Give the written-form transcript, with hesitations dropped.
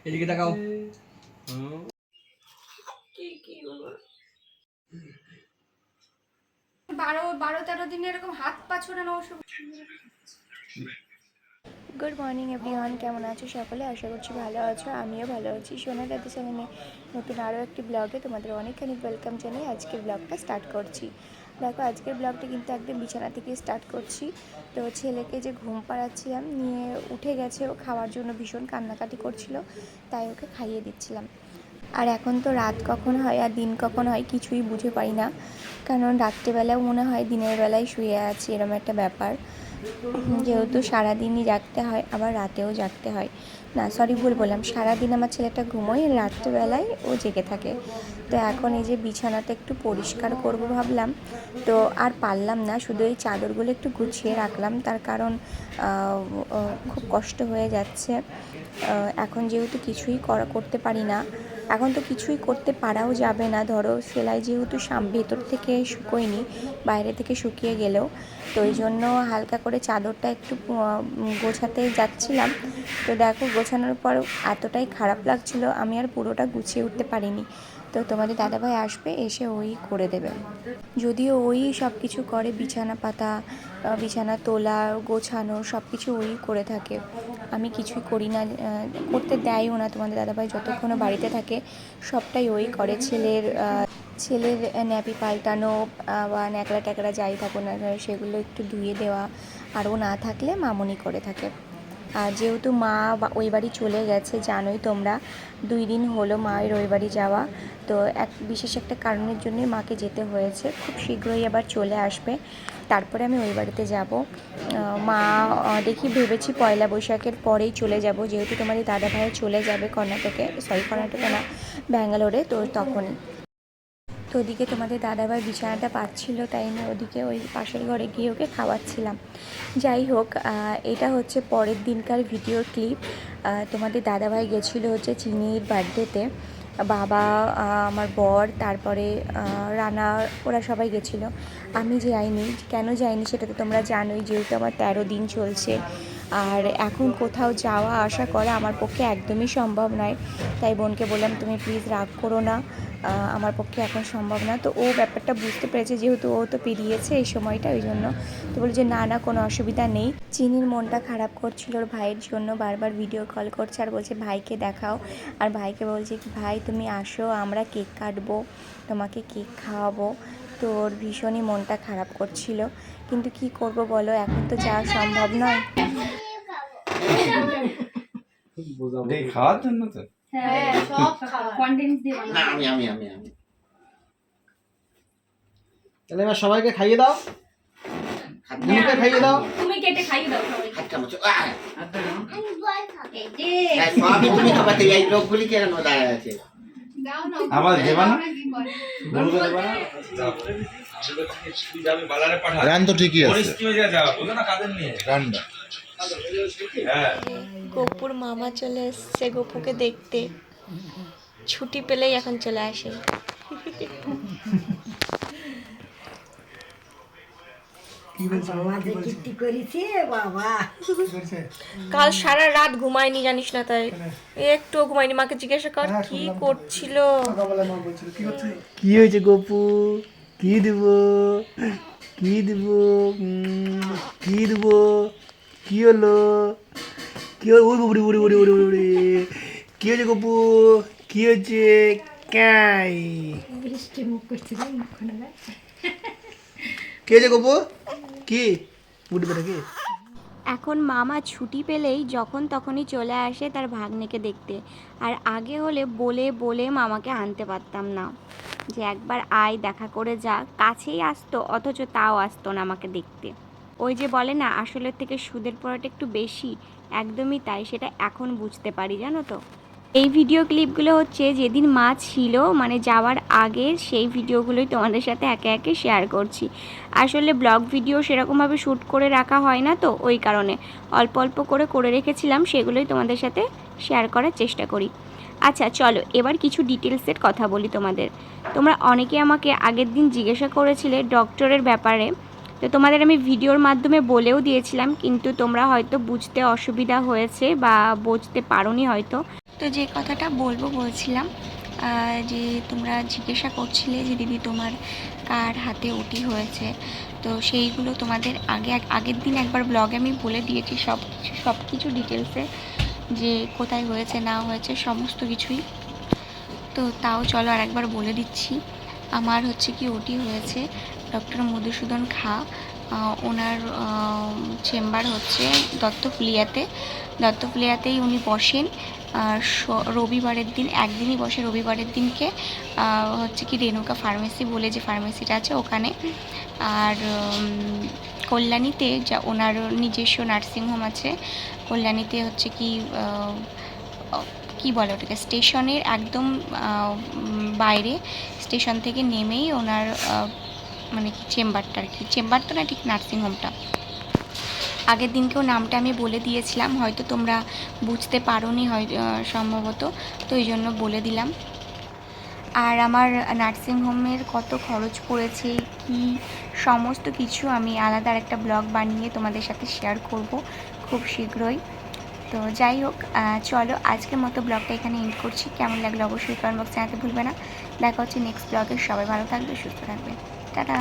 এদিকে তাকাও। কি বাবা 12-13 দিন এরকম হাত পা ছড়ানো ওষুধ। গুড মর্নিং এভরিওয়ান, কেমন আছো সকলে? আশা করছি ভালো আছো, আমিও ভালো আছি। সোনা দাদা চ্যানেলে নতুন আরও একটি ব্লগে তোমাদের অনেকখানি ওয়েলকাম জানিয়ে আজকের ব্লগটা স্টার্ট করছি। দেখো, আজকের ব্লগটা কিন্তু একদম বিছানা থেকে স্টার্ট করছি। তো ছেলেকে যে ঘুম পাড়াচ্ছিলাম, নিয়ে উঠে গেছে, ও খাওয়ার জন্য ভীষণ কান্নাকাটি করছিল, তাই ওকে খাইয়ে দিচ্ছিলাম। আর এখন তো রাত কখন হয় আর দিন কখন হয় কিছুই বুঝে পাই না, কারণ রাত্রেবেলাও মনে হয় দিনের বেলায় শুয়ে আছি, এরকম একটা ব্যাপার। যেহেতু সারাদিনই জাগতে হয়, আবার রাতেও জাগতে হয়। না, সরি, ভুল বললাম, সারাদিন আমার ছেলেটা ঘুমোয়, রাত্রেবেলায় ও জেগে থাকে। তো এখন এই যে বিছানাটা একটু পরিষ্কার করব ভাবলাম, তো আর পারলাম না, শুধু এই চাদরগুলো একটু গুছিয়ে রাখলাম, তার কারণ খুব কষ্ট হয়ে যাচ্ছে। এখন যেহেতু কিছুই করতে পারি না, এখন তো কিছুই করতে পারাও যাবে না। ধরো, সেলাই যেহেতু ভেতর থেকে শুকোয়নি, বাইরে থেকে শুকিয়ে গেলেও, তো ওই জন্য হালকা করে চাদরটা একটু গোছাতে যাচ্ছিলাম। তো দেখো, গোছানোর পর এতটাই খারাপ লাগছিল, আমি আর পুরোটা গুছিয়ে উঠতে পারিনি। তো তোমাদের দাদাভাই আসবে, এসে ওই করে দেবে। যদিও ওই সব কিছু করে, বিছানা পাতা, বিছানা তোলা, গোছানো সব কিছু ওই করে থাকে, আমি কিছুই করি না, করতে দেয়ও না। তোমাদের দাদাভাই যতক্ষণও বাড়িতে থাকে সবটাই ওই করে। ছেলের ন্যাপি পাল্টানো বা ন্যাকড়া ট্যাকড়া যাই থাকুক না, সেগুলো একটু ধুয়ে দেওয়া, আর ও না থাকলে মামনি করে থাকে। আর যেহেতু মা ওই বাড়ি চলে গেছে, জানোই তোমরা, 2 দিন হলো মায়ের ওই বাড়ি যাওয়া। তো বিশেষ একটা কারণের জন্যই মাকে যেতে হয়েছে, খুব শীঘ্রই আবার চলে আসবে, তারপরে আমি ওই বাড়িতে যাব। মা দেখি, ভেবেছি পয়লা বৈশাখের পরেই চলে যাব, যেহেতু তোমাদের দাদা ভাই চলে যাবে কর্ণাটকে না, ব্যাঙ্গালোরে, তো তখনই। তো ওদিকে তোমাদের দাদাভাই বিছানাটা পাচ্ছিল, তাই আমি ওদিকে ওই পাশের ঘরে গিয়ে ওকে খাওয়াচ্ছিলাম। যাই হোক, এটা হচ্ছে পরের দিনকার ভিডিও ক্লিপ। তোমাদের দাদাভাই গেছিলো হচ্ছে চিনির বার্থডেতে, বাবা, আমার বর, তারপরে রানা, ওরা সবাই গেছিলো। আমি যাইনি। কেন যাইনি সেটা তো তোমরা জানোই, যেহেতু আমার 13 দিন চলছে, আর এখন কোথাও যাওয়া আসা করা আমার পক্ষে একদমই সম্ভব নয়। তাই বোনকে বললাম, তুমি প্লিজ রাগ করো না, আমার পক্ষে এখন সম্ভব না। তো ও ব্যাপারটা বুঝতে পেরেছে, যেহেতু ও তো পেরিয়েছে এই সময়টা, ওই জন্য তো বলে যে না, কোনো অসুবিধা নেই। চিনির মনটা খারাপ করছিল ওর ভাইয়ের জন্য, বারবার ভিডিও কল করছে আর বলছে ভাইকে দেখাও, আর ভাইকে বলছে ভাই তুমি আসো, আমরা কেক কাটবো, তোমাকে কেক খাওয়াবো। তো ওর ভীষণই মনটা খারাপ করছিল, কিন্তু কি করব বলো, এখন তো যাওয়া সম্ভব নয়। খাওয়ার জন্য তো তাহলে এবার সবাইকে খাইয়ে দাও, খাইয়ে দাও, তুমি কেটে খাইয়ে দাও আমার দেবা না, রান তো ঠিকই আছে, রান্না। গপুর মামা চলে এসছে গপুকে দেখতে, ছুটি পেলেই এখন চলে আসে। কাল সারা রাত ঘুমায়নি, জানিস না, তাই একটুও ঘুমায়নি। মাকে জিজ্ঞাসা কর কি করছিল। কি হয়েছে গপু? কি দিব? কি দিব? কি দিব? কি হলো? কি হলো? উড়ি উড়ি উড়ি উড়ি উড়ি উড়ি। কি হয়েছে গপু? কি হয়েছে? কাই কি হয়েছে গপু? কি উঠবে নাকি? এখন মামা ছুটি পেলেই যখন তখনই চলে আসে তার ভাগ্নেকে দেখতে, আর আগে হলে বলে বলে মামাকে আনতে পারতাম না, যে একবার আয় দেখা করে যা, কাছেই আসতো, অথচ তাও আসতো না আমাকে দেখতে। ওই যে বলে না, আসলের থেকে সুদের পড়াটা একটু বেশি, একদমই তাই, সেটা এখন বুঝতে পারি, জানো তো। এই ভিডিও ক্লিপগুলো হচ্ছে যেদিন মা ছিল, মানে যাওয়ার আগে, সেই ভিডিওগুলোই তোমাদের সাথে একে একে শেয়ার করছি। আসলে ব্লগ ভিডিও সেরকমভাবে শ্যুট করে রাখা হয় না, তো ওই কারণে অল্প অল্প করে রেখেছিলাম, সেগুলোই তোমাদের সাথে শেয়ার করার চেষ্টা করি। আচ্ছা চলো, এবার কিছু ডিটেলসের কথা বলি তোমাদের। তোমরা অনেকে আমাকে আগের দিন জিজ্ঞাসা করেছিলে ডক্টরের ব্যাপারে, তো তোমাদের আমি ভিডিওর মাধ্যমে বলেও দিয়েছিলাম, কিন্তু তোমরা হয়তো বুঝতে অসুবিধা হয়েছে বা বুঝতে পারোনি হয়তো। তো যে কথাটা বলছিলাম, যে তোমরা জিজ্ঞাসা করছিলে যে দিদি তোমার কার হাতে ওটি হয়েছে, তো সেইগুলো তোমাদের আগের দিন একবার ব্লগে আমি বলে দিয়েছি সব কিছু ডিটেলসে, যে কোথায় হয়েছে না হয়েছে সমস্ত কিছুই। তো তাও চলো আর একবার বলে দিচ্ছি। আমার হচ্ছে কি ওটি হয়েছে ডক্টর মধুসূদন খা, ওনার চেম্বার হচ্ছে দত্তফুলিয়াতেই উনি বসেন। রবিবারের দিন একদিনই বসে, রবিবারের দিনকে হচ্ছে কি রেণুকা ফার্মেসি বলে যে ফার্মেসিটা আছে ওখানে। আর কল্যাণীতে যা ওনার নিজস্ব নার্সিংহোম আছে, কল্যাণীতে হচ্ছে কি বলে ওটাকে, স্টেশনের একদম বাইরে, স্টেশন থেকে নেমেই ওনার মানে কি চেম্বারটা, আর কি চেম্বার তো না, ঠিক নার্সিংহোমটা। আগের দিনকেও নামটা আমি বলে দিয়েছিলাম, হয়তো তোমরা বুঝতে পারোনি হয় সম্ভবত, তো এই জন্য বলে দিলাম। আর আমার নার্সিংহোমের কত খরচ পড়েছে কি সমস্ত কিছু আমি আলাদা একটা ব্লগ বানিয়ে তোমাদের সাথে শেয়ার করব খুব শীঘ্রই। তো যাই হোক, চলো আজকের মতো ব্লগটা এখানে এন্ড করছি। কেমন লাগলো অবশ্যই কমেন্ট বক্সে জানাতে ভুলবে না। দেখা হচ্ছে নেক্সট ব্লগে। সবাই ভালো থাকবে, সুস্থ থাকবে, টাটা।